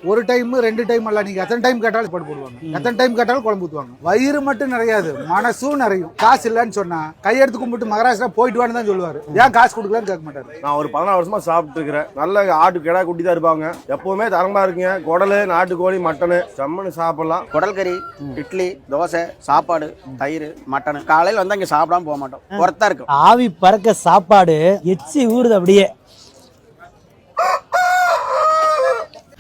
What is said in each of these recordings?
ஒரு டைம் ரெண்டு டைம் அல்ல, நீங்க எத்தனை டைம் கேட்டாலும் போட்டு போடுவாங்க, எத்தனை டைம் கேட்டாலும் குழம்பு ஊற்றுவாங்க. வயிறு மட்டும் நிறையாது, மனசும் நிறையும். காசு இல்லைன்னு சொன்னா கையெடுத்து கும்பிட்டு மகாராஷ்டிரா போயிட்டு வான்னு தான் சொல்லுவாரு. ஏன் காசு கொடுக்கலன்னு கேட்க மாட்டாரு. நான் ஒரு 14 வருஷமா சாப்பிட்டு இருக்கிறேன். நல்ல ஆட்டு கிடா குட்டி தான் இருப்பாங்க. எப்பவுமே தரமா இருக்குங்க. குடலு, நாட்டுக்கோழி, மட்டனு செம்மனு சாப்பிடலாம். குடல் கறி, இட்லி, தோசை, சாப்பாடு, தயிர், மட்டன். காலையில் வந்து அங்கே சாப்பிடாம போக மாட்டோம். ஒருத்தா இருக்கும். ஆவி பறக்க சாப்பாடு எச்சி ஊறுது அப்படியே.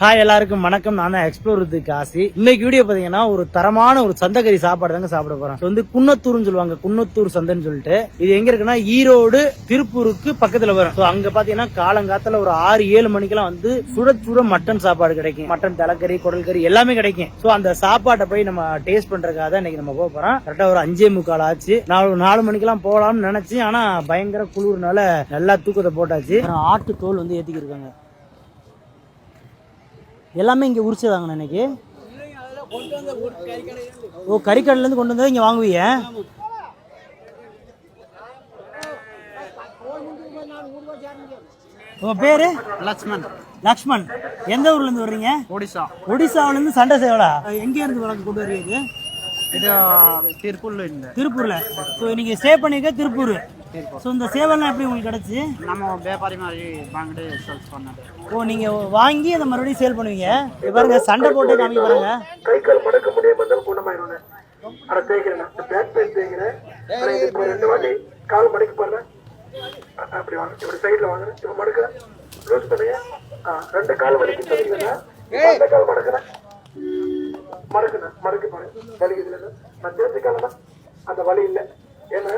ஹாய் எல்லாருக்கும் வணக்கம். நான் தான் எக்ஸ்ப்ளோர் வித் காசி. இன்னைக்கு வீடியோ பாத்தீங்கன்னா ஒரு தரமான ஒரு சந்தைக்கறி சாப்பாடு தாங்க சாப்பிட போறோம். வந்து குன்னத்தூர்னு சொல்லுவாங்க, குன்னத்தூர் சந்தைன்னு சொல்லிட்டு. இது எங்க இருக்குன்னா ஈரோடு திருப்பூருக்கு பக்கத்துல வரும். அங்க பாத்தீங்கன்னா காலங்காத்துல ஒரு 6-7 மணிக்கெல்லாம் வந்து சுட சுட மட்டன் சாப்பாடு கிடைக்கும். மட்டன் தலைக்கறி, குடல் கறி எல்லாமே கிடைக்கும். சோ அந்த சாப்பாட்டை போய் நம்ம டேஸ்ட் பண்றதுக்காக தான் இன்னைக்கு நம்ம போக போறோம். கரெக்டா ஒரு 5:45 ஆச்சு. நான் ஒரு 4 மணிக்கெல்லாம் போகலாம்னு நினைச்சேன். ஆனா பயங்கர குளிர்னால நல்லா தூக்கத்தை போட்டாச்சு. ஆட்டு தோல் வந்து ஏத்திக்கிருக்காங்க. எல்லாமே இங்கே உரிச்சதாங்க இன்னைக்கு. ஓ, கறிக்கடையிலேருந்து கொண்டு வந்தா இங்கே வாங்குவீங்க. உங்க பேரு? லட்சுமண். லக்ஷ்மண். எந்த ஊர்ல இருந்து வர்றீங்க? ஒடிசா. ஒடிசாவில இருந்து சண்டை சேவலா? எங்க இருந்து வழக்கு கொண்டு வருவீங்க? இது திருப்பூர்ல. ஸோ நீங்க ஸ்டே பண்ணிக்க திருப்பூர். ஸோ இந்த சேவல்லாம் எப்படி உங்களுக்கு கிடைச்சி? நம்ம வியாபாரி மாதிரி வாங்கிட்டு சேல்ஸ் பண்ணது. ஓ, நீங்க வாங்கி அதை மறுபடியும் சேல் பண்ணுவீங்க. பாருங்க, சண்டை போட்டு காமிக்க பாருங்க. கைக்கால் மடக்க முடியாம குணமாயிரும். அட தேய்க்கிறேன், பேக் பெயின் தேய்க்கிறேன். 2 வாட்டி கால் மடக்கி பாருங்க. அப்படி வாங்க, இப்படி சைட்ல வாங்க. இப்ப மடக்கிறேன், லூஸ் பண்ணுங்க. 2 கால் மடக்கி தருவீங்க. அந்த கால் மடக்கிறேன், மடக்கி பாருங்க. வலி இதுல நான் தேய்ச்சி காலமா அந்த வலி இல்லை. ஏன்னா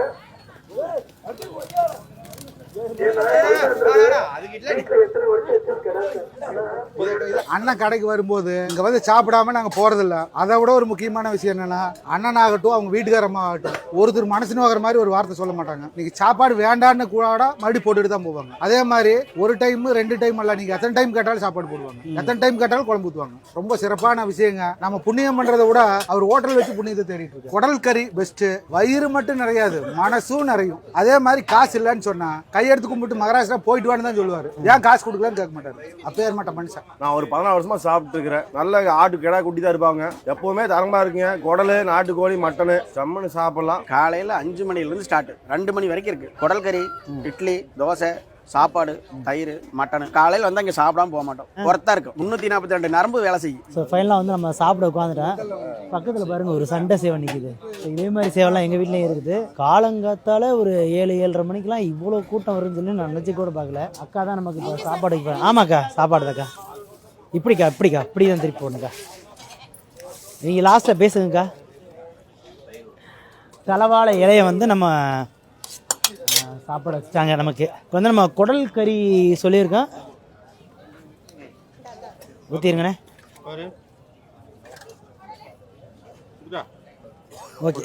அண்ணன் கடைக்கு வரும்போது இங்க வந்து சாப்பிடாம நாங்க போறதில்ல. அதை விட ஒரு முக்கியமான விஷயம் என்னன்னா, அண்ணன் ஆகட்டும் அவங்க வீட்டுக்காரம்மா ஆகட்டும் ஒருத்தர் மனசு நோக்கிற மாதிரி ஒரு வார்த்தை சொல்ல மாட்டாங்க. நீங்க சாப்பாடு வேண்டான்னு கூட மறுபடி போட்டுட்டு தான் போவாங்க. அதே மாதிரி ஒரு டைம் ரெண்டு டைம் அல்ல, நீங்க எத்தனை டைம் கேட்டாலும் சாப்பாடு போடுவாங்க, எத்தனை டைம் கேட்டாலும் குழம்பு ஊற்றுவாங்க. ரொம்ப சிறப்பான விஷயங்க. நம்ம புண்ணியம் பண்றதை விட அவர் ஹோட்டல் வச்சு புண்ணியத்தை தேடிட்டு இருக்கு. குடல் கறி பெஸ்ட். வயிறு மட்டும் நிறையாது, மனசும் நிறையும். அதே மாதிரி காசு இல்லைன்னு சொன்னா கையெடுத்து கும்பிட்டு மகாராஷ்டிரா போயிட்டு வான்னு தான் சொல்லுவாரு. ஏன் காசு கொடுக்கலன்னு கேட்க மாட்டாரு. அப்பேற்பட்ட மனுஷன். நான் ஒரு 14 வருஷமா சாப்பிட்டு இருக்கிறேன். நல்ல ஆட்டு கிடா குட்டி தான் இருப்பாங்க. எப்பவுமே தரமா இருக்குங்க. குடலு, நாட்டுக்கோழி, மட்டனு செம்மனு சாப்பிடலாம். காலையில் 5 மணிலேருந்து ஸ்டார்ட் 2 மணி வரைக்கும் இருக்கு. குடல் கறி, இட்லி, தோசை, சாப்பாடு, தயிர், மட்டன். காலையில் வந்து அங்கே சாப்பிடாம போக மாட்டோம். ஒருத்தா இருக்கும். 342 நரம்பு வேலை செய்யும். ஸோ ஃபைனலாக வந்து நம்ம சாப்பிட உட்காந்துட்டேன். பக்கத்தில் பாருங்க ஒரு சண்டை சேவன் நிற்குது. இதே மாதிரி சேவெல்லாம் எங்கள் வீட்லேயும் இருக்குது. காலங்காத்தால ஒரு 7-7:30 மணிக்கெலாம் இவ்வளோ கூட்டம் வரும்னு சொல்லி நான் நினச்சி கூட பார்க்கல. அக்கா தான் நமக்கு இப்போ சாப்பாடுக்கு போகிறேன். ஆமாக்கா, சாப்பாடு தாக்கா. இப்படிக்கா இப்படி தான் திருப்பி போகணுக்கா. நீங்கள் லாஸ்ட்டில் பேசுங்கக்கா. தலைவாழை இலையை வந்து நம்ம சாப்பாடு வச்சுட்டாங்க. நமக்கு இப்போ வந்து நம்ம குடல் கறி சொல்லியிருக்கோம். ஊற்றிருங்கண்ணே. ஓகே.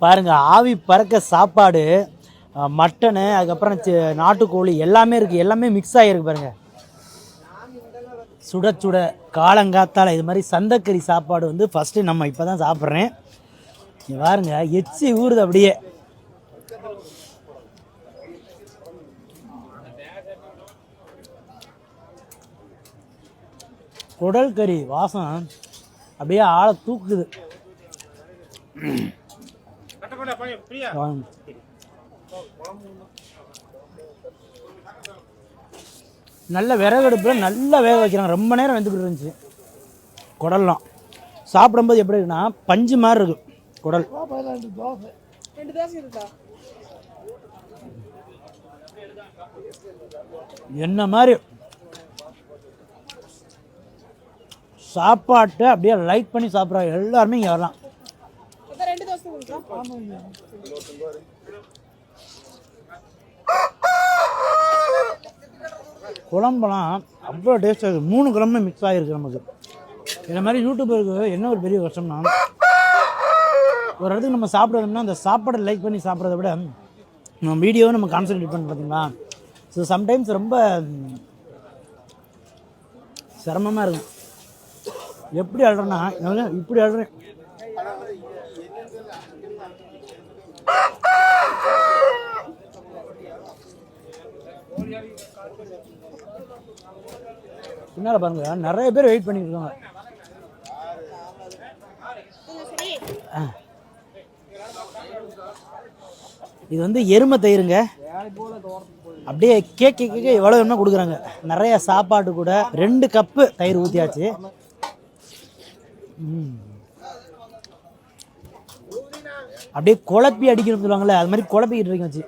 பாருங்க, ஆவி பறக்க சாப்பாடு, மட்டனு, அதுக்கப்புறம் நாட்டுக்கோழி எல்லாமே இருக்குது. எல்லாமே மிக்ஸ் ஆகிருக்கு பாருங்க. சுட சுட காலங்காத்தால் இது மாதிரி சந்தைக்கறி சாப்பாடு வந்து ஃபஸ்ட்டு நம்ம இப்போ தான் சாப்பிட்றேன். இங்கே பாருங்க, எச்சி ஊறுது அப்படியே. குடல் கறி வாசம் அப்படியே ஆளை தூக்குது. நல்ல விறகடுப்பில் நல்லா வேக வைக்கிறாங்க. ரொம்ப நேரம் வெந்துக்கிட்டு இருந்துச்சு. குடல்லாம் சாப்பிடும்போது எப்படி இருக்குன்னா பஞ்சு மாதிரி இருக்கு குடல். என்ன மாதிரி சாப்பாட்டை அப்படியே லைக் பண்ணி சாப்பிட்றாங்க எல்லாருமே. இங்கே வரலாம். குழம்பெல்லாம் அவ்வளோ டேஸ்ட்டாக இருக்குது. 3 குழம்புமே மிக்ஸ் ஆகிருக்கு நமக்கு. இந்த மாதிரி யூடியூபருக்கு என்ன ஒரு பெரிய கஷ்டம்னா, ஒரு இடத்துக்கு நம்ம சாப்பிட்றதுனா அந்த சாப்பாடை லைக் பண்ணி சாப்பிட்றத விட நம்ம வீடியோவை நம்ம கான்சன்ட்ரேட் பண்ணி பார்த்தீங்களா. ஸோ சம்டைம்ஸ் ரொம்ப சிரமமாக இருக்கும். எப்படி அழுறேன்னா இப்படி அழுறேன். பின்னால பாருங்க நிறைய பேர் வெயிட் பண்ணிட்டு இருக்காங்க. இது வந்து எருமை தயிருங்க. அப்படியே கேக் எவ்வளோ வேணுமா கொடுக்குறாங்க. நிறைய சாப்பாடு கூட 2 கப்பு தயிர் ஊற்றியாச்சு. அப்படியே குழப்பி அடிக்கணும்னு சொல்லுவாங்கல்ல, அது மாதிரி குழப்பிக்கிட்டு இருக்கேன் வச்சு.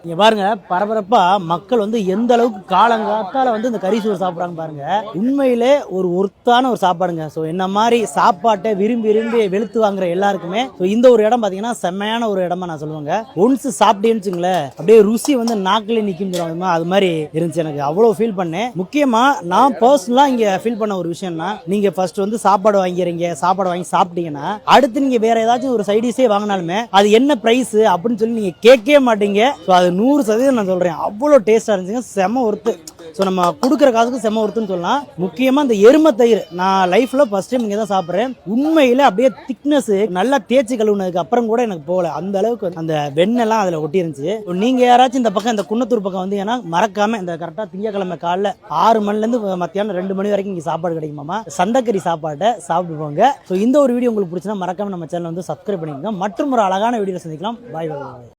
இங்க பாருங்க பரபரப்பா மக்கள் வந்து எந்த அளவுக்கு காலங்காத்தால வந்து இந்த கறி சோறு சாப்பிட்றாங்க பாருங்க. உண்மையிலே ஒரு ஒர்த்தான ஒரு சாப்பாடுங்க. ஸோ என்ன மாதிரி சாப்பாட்டை விரும்பி விரும்பி வெளுத்து வாங்குற எல்லாருக்குமே இந்த ஒரு இடம் பார்த்தீங்கன்னா செம்மையான ஒரு இடமா நான் சொல்லுவேங்க. ஒன்ஸ் சாப்பிட்டேன்னு வச்சுங்களேன் அப்படியே ருசி வந்து நாக்கிலே நிற்கும் சொல்லுவாங்க. அது மாதிரி இருந்துச்சு. எனக்கு அவ்வளோ ஃபீல் பண்ணேன். முக்கியமா நான் பர்சனலா இங்க ஃபீல் பண்ண ஒரு விஷயம்னா, நீங்க ஃபர்ஸ்ட் வந்து சாப்பாடு வாங்கிறீங்க, சாப்பாடு வாங்கி சாப்பிட்டீங்கன்னா அடுத்து நீங்க வேற ஏதாச்சும் ஒரு சைடிஷே வாங்கினாலுமே அது என்ன பிரைஸ் அப்படின்னு சொல்லி நீங்க கேட்கவே மாட்டீங்க. ஸோ அது 100% நான் சொல்றேன். அவ்வளோ டேஸ்டா இருந்துச்சுங்க. செம ஒர்த்து. ஸோ நம்ம கொடுக்குற காசுக்கு செம ஒர்த்துன்னு சொல்லலாம். முக்கியமாக இந்த எருமை தயிர் நான் லைஃப்ல ஃபர்ஸ்ட் டைம் இங்கே தான் சாப்பிட்றேன். உண்மையில அப்படியே திக்னஸ் நல்லா தேய்ச்சி கழுவுனதுக்கு அப்புறம் கூட எனக்கு போகல. அந்த அளவுக்கு அந்த வெண்ணெல்லாம் அதில் ஒட்டி இருந்துச்சு. நீங்க யாராச்சும் இந்த பக்கம் இந்த குன்னத்தூர் பக்கம் வந்து ஏன்னா மறக்காம இந்த கரெக்டாக திங்கக்கிழமை காலைல 6 மணிலேருந்து மத்தியானம் 2 மணி வரைக்கும் இங்கே சாப்பாடு கிடைக்குமாமா. சந்தக்கறி சாப்பாட்டை சாப்பிட்டு போங்க. ஸோ இந்த ஒரு வீடியோ உங்களுக்கு பிடிச்சினா மறக்காம நம்ம சேனல் வந்து சப்ஸ்கிரைப் பண்ணிக்கோங்க. மற்றும் ஒரு அழகான வீடியோ சந்திக்கலாம். பாய் பாய்.